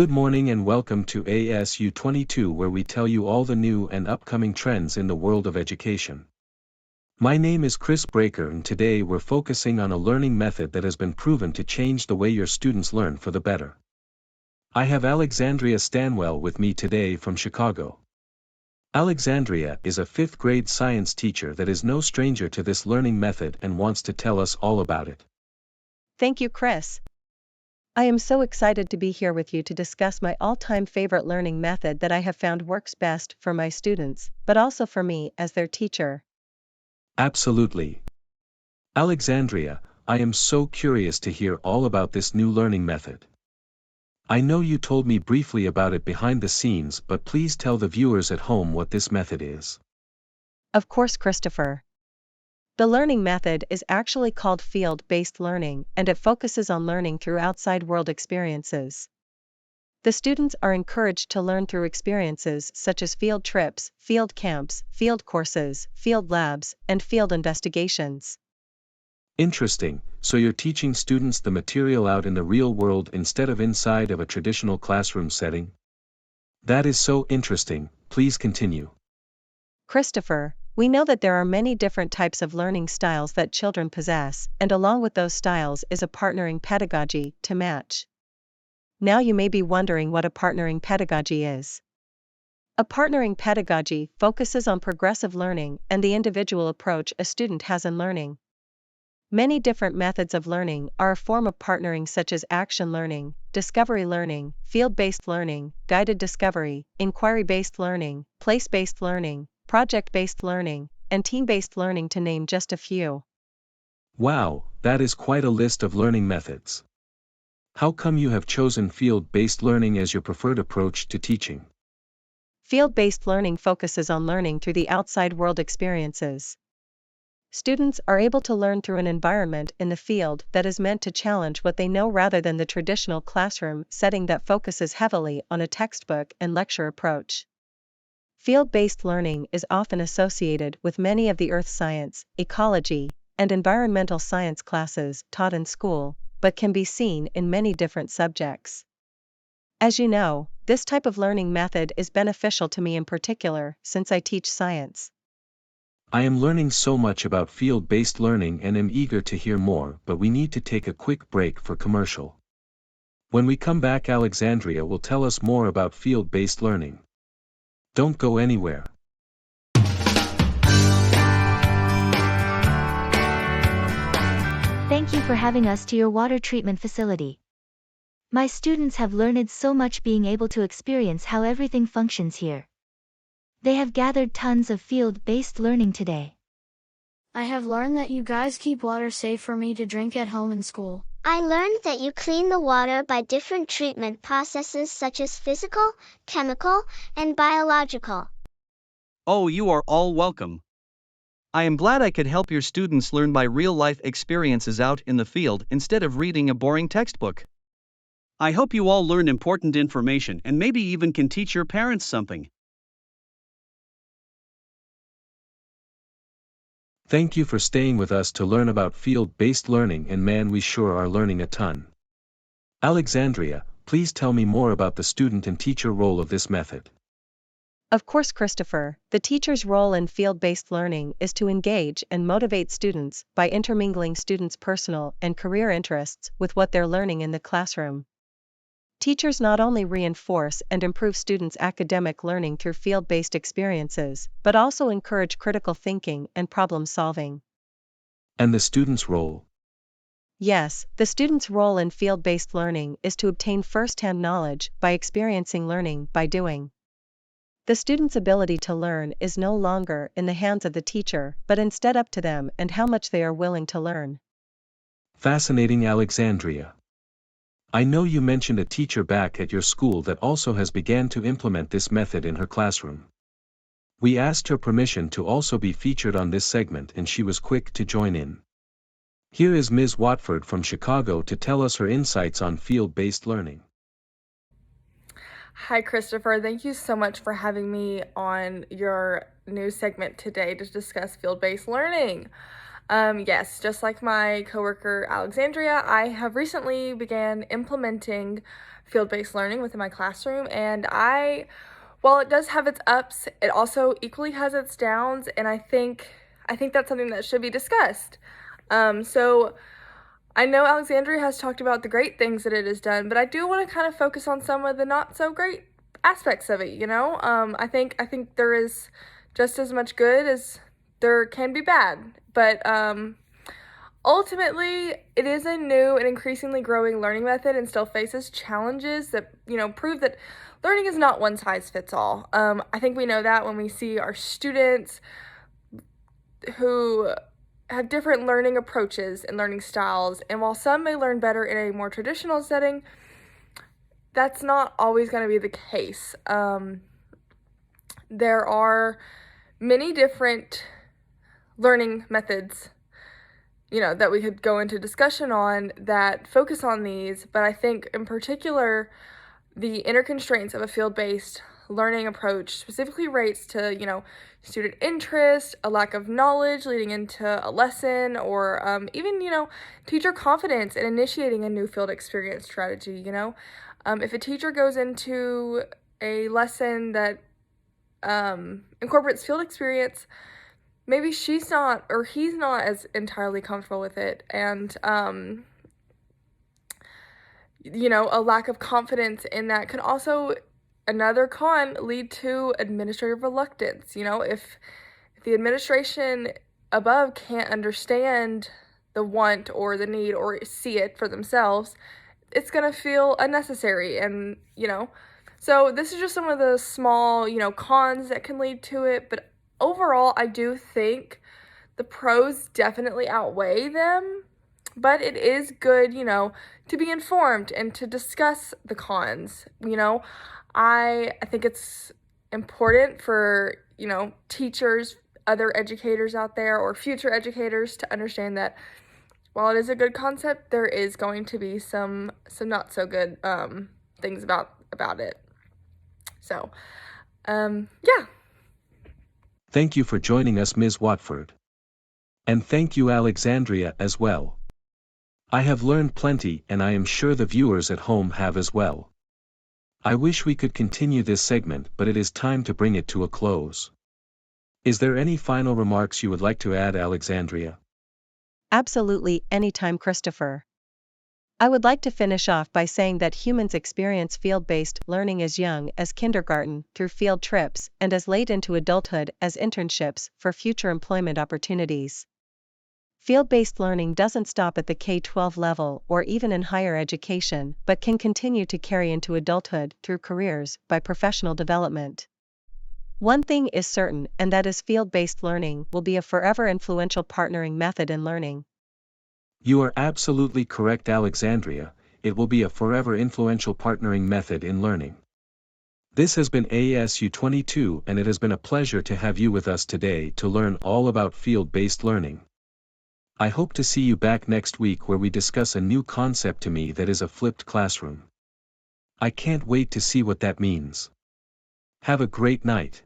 Good morning and welcome to ASU 22, where we tell you all the new and upcoming trends in the world of education. My name is Chris Breaker, and today we're focusing on a learning method that has been proven to change the way your students learn for the better. I have Alexandria Stanwell with me today from Chicago. Alexandria is a 5th grade science teacher that is no stranger to this learning method and wants to tell us all about it. Thank you, Chris. I am so excited to be here with you to discuss my all-time favorite learning method that I have found works best for my students, but also for me as their teacher. Absolutely. Alexandria, I am so curious to hear all about this new learning method. I know you told me briefly about it behind the scenes, but please tell the viewers at home what this method is. Of course, Christopher. The learning method is actually called field-based learning, and it focuses on learning through outside world experiences. The students are encouraged to learn through experiences such as field trips, field camps, field courses, field labs, and field investigations. Interesting, so you're teaching students the material out in the real world instead of inside of a traditional classroom setting? That is so interesting, please continue. Christopher, we know that there are many different types of learning styles that children possess, and along with those styles is a partnering pedagogy to match. Now you may be wondering what a partnering pedagogy is. A partnering pedagogy focuses on progressive learning and the individual approach a student has in learning. Many different methods of learning are a form of partnering, such as action learning, discovery learning, field-based learning, guided discovery, inquiry-based learning, place-based learning, project-based learning, and team-based learning, to name just a few. Wow, that is quite a list of learning methods. How come you have chosen field-based learning as your preferred approach to teaching? Field-based learning focuses on learning through the outside world experiences. Students are able to learn through an environment in the field that is meant to challenge what they know, rather than the traditional classroom setting that focuses heavily on a textbook and lecture approach. Field-based learning is often associated with many of the earth science, ecology, and environmental science classes taught in school, but can be seen in many different subjects. As you know, this type of learning method is beneficial to me in particular, since I teach science. I am learning so much about field-based learning and am eager to hear more, but we need to take a quick break for commercial. When we come back, Alexandria will tell us more about field-based learning. Don't go anywhere. Thank you for having us to your water treatment facility. My students have learned so much, being able to experience how everything functions here. They have gathered tons of field-based learning today. I have learned that you guys keep water safe for me to drink at home and school. I learned that you clean the water by different treatment processes such as physical, chemical, and biological. Oh, you are all welcome. I am glad I could help your students learn by real-life experiences out in the field instead of reading a boring textbook. I hope you all learned important information and maybe even can teach your parents something. Thank you for staying with us to learn about field-based learning, and man, we sure are learning a ton. Alexandria, please tell me more about the student and teacher role of this method. Of course, Christopher, the teacher's role in field-based learning is to engage and motivate students by intermingling students' personal and career interests with what they're learning in the classroom. Teachers not only reinforce and improve students' academic learning through field-based experiences, but also encourage critical thinking and problem-solving. And the student's role? Yes, the student's role in field-based learning is to obtain first-hand knowledge by experiencing learning by doing. The student's ability to learn is no longer in the hands of the teacher, but instead up to them and how much they are willing to learn. Fascinating, Alexandria. I know you mentioned a teacher back at your school that also has began to implement this method in her classroom. We asked her permission to also be featured on this segment, and she was quick to join in. Here is Ms. Watford from Chicago to tell us her insights on field-based learning. Hi, Christopher. Thank you so much for having me on your new segment today to discuss field-based learning. Yes, just like my coworker Alexandria, I have recently began implementing field-based learning within my classroom, and while it does have its ups, it also equally has its downs, and I think that's something that should be discussed. So I know Alexandria has talked about the great things that it has done, but I do want to kind of focus on some of the not so great aspects of it, you know? I think there is just as much good as there can be bad, but ultimately, it is a new and increasingly growing learning method and still faces challenges that, prove that learning is not one size fits all. I think we know that when we see our students who have different learning approaches and learning styles, and while some may learn better in a more traditional setting, that's not always going to be the case. There are many different learning methods, that we could go into discussion on that focus on these, but I think in particular, the inner constraints of a field-based learning approach specifically relates to, student interest, a lack of knowledge leading into a lesson, or even, teacher confidence in initiating a new field experience strategy. If a teacher goes into a lesson that incorporates field experience, maybe she's not or he's not as entirely comfortable with it, and a lack of confidence in that can also, another con, lead to administrative reluctance. If the administration above can't understand the want or the need or see it for themselves, it's going to feel unnecessary, and so this is just some of the small cons that can lead to it, but overall I do think the pros definitely outweigh them, but it is good, to be informed and to discuss the cons. I think it's important for, teachers, other educators out there, or future educators to understand that while it is a good concept, there is going to be some not so good things about it. So, yeah. Thank you for joining us, Ms. Watford. And thank you, Alexandria, as well. I have learned plenty, and I am sure the viewers at home have as well. I wish we could continue this segment, but it is time to bring it to a close. Is there any final remarks you would like to add, Alexandria? Absolutely, anytime, Christopher. I would like to finish off by saying that humans experience field-based learning as young as kindergarten through field trips and as late into adulthood as internships for future employment opportunities. Field-based learning doesn't stop at the K-12 level or even in higher education, but can continue to carry into adulthood through careers by professional development. One thing is certain, and that is field-based learning will be a forever influential partnering method in learning. You are absolutely correct, Alexandria. It will be a forever influential partnering method in learning. This has been ASU 22, and it has been a pleasure to have you with us today to learn all about field-based learning. I hope to see you back next week where we discuss a new concept to me that is a flipped classroom. I can't wait to see what that means. Have a great night.